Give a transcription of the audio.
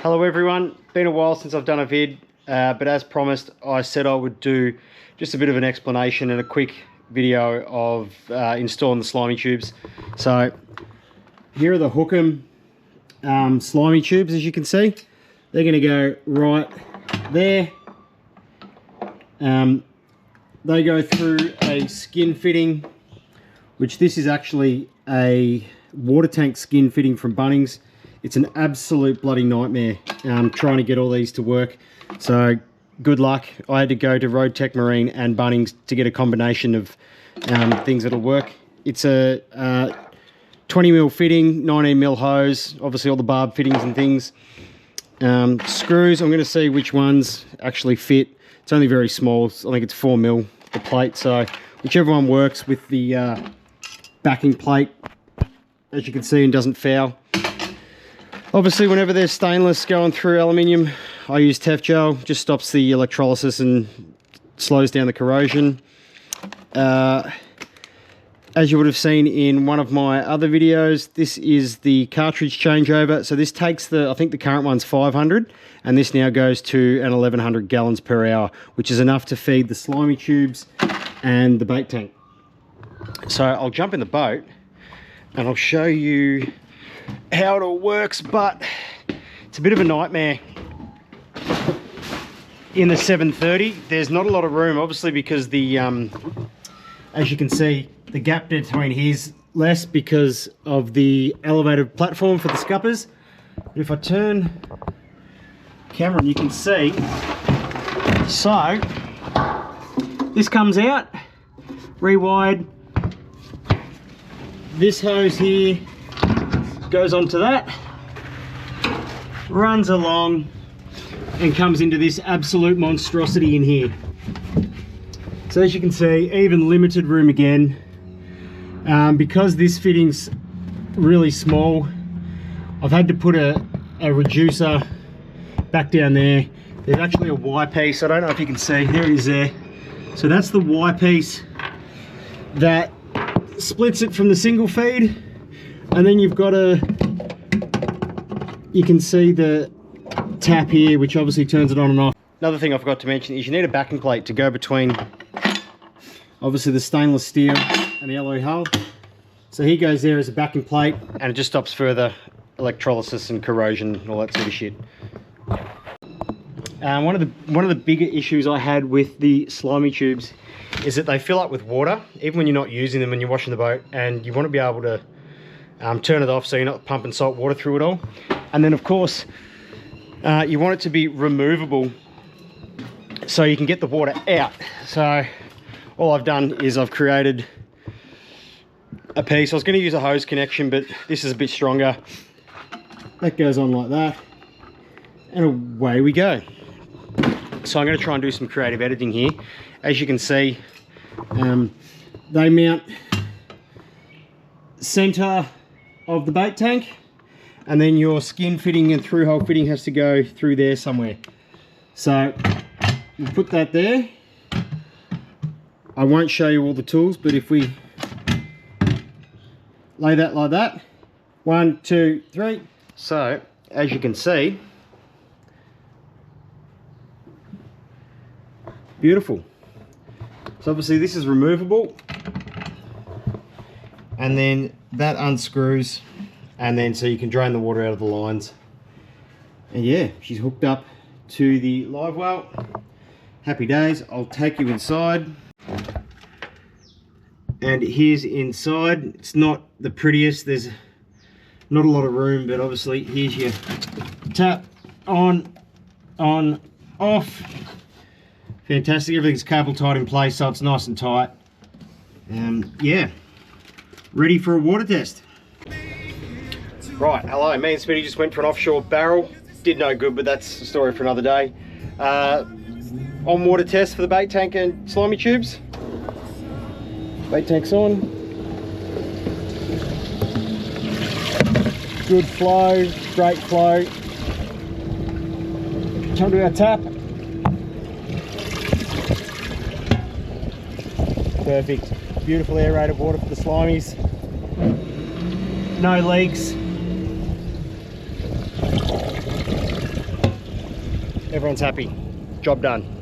Hello everyone, been a while since I've done a vid, but as promised I said I would do just a bit of an explanation and a quick video of installing the Slimey tubes. So here are the Hookem Slimey tubes, as you can see. They're going to go right there. They go through a skin fitting, which this is actually a water tank skin fitting from Bunnings. It's an absolute bloody nightmare trying to get all these to work. So good luck. I had to go to Road Tech Marine and Bunnings to get a combination of things that'll work. It's a 20mm fitting, 19mm hose, obviously all the barb fittings and things. Screws, I'm going to see which ones actually fit. It's only very small. I think it's 4mm, the plate. So whichever one works with the backing plate, as you can see, and doesn't foul. Obviously, whenever there's stainless going through aluminium, I use Tef-Gel. Just stops the electrolysis and slows down the corrosion. As you would have seen in one of my other videos, this is the cartridge changeover. So this takes I think the current one's 500, and this now goes to an 1100 gallons per hour, which is enough to feed the Slimey tubes and the bait tank. So I'll jump in the boat and I'll show you how it all works, but it's a bit of a nightmare. In the 730, there's not a lot of room, obviously, because the as you can see, the gap between here's less because of the elevated platform for the scuppers. But if I turn camera, you can see, so this comes out rewired. This hose here goes onto that, runs along and comes into this absolute monstrosity in here. So as you can see, even limited room again. Because this fitting's really small, I've had to put a reducer back down there. There's actually a Y piece, I don't know if you can see, there it is there. So that's the Y piece that splits it from the single feed. And then you've got you can see the tap here, which obviously turns it on and off. Another thing I forgot to mention is you need a backing plate to go between, obviously, the stainless steel and the alloy hull. So he goes there as a backing plate, and it just stops further electrolysis and corrosion and all that sort of shit. One of the bigger issues I had with the Slimey tubes is that they fill up with water, even when you're not using them and you're washing the boat, and you want to be able to turn it off so you're not pumping salt water through it all. And then of course you want it to be removable so you can get the water out. So all I've done is I've created a piece. I was going to use a hose connection, but this is a bit stronger. That goes on like that, and away we go. So I'm going to try and do some creative editing here. As you can see, they mount center of the bait tank, and then your skin fitting and through hole fitting has to go through there somewhere. So we'll put that there. I won't show you all the tools, but if we lay that like that, 1, 2, 3. So as you can see, beautiful. So obviously this is removable, and then that unscrews, and then so you can drain the water out of the lines. And yeah, she's hooked up to the live well. Happy days. I'll take you inside, and here's inside. It's not the prettiest, there's not a lot of room, but obviously here's your tap, on, off. Fantastic. Everything's cable tied in place, so it's nice and tight. Yeah, ready for a water test. Right, hello, me and Smitty just went for an offshore barrel. Did no good, but that's a story for another day. On water test for the bait tank and Slimey tubes. Bait tank's on. Good flow, great flow. Time to our tap. Perfect. Beautiful aerated water for the Slimies. No leaks. everyone's happy. Job done.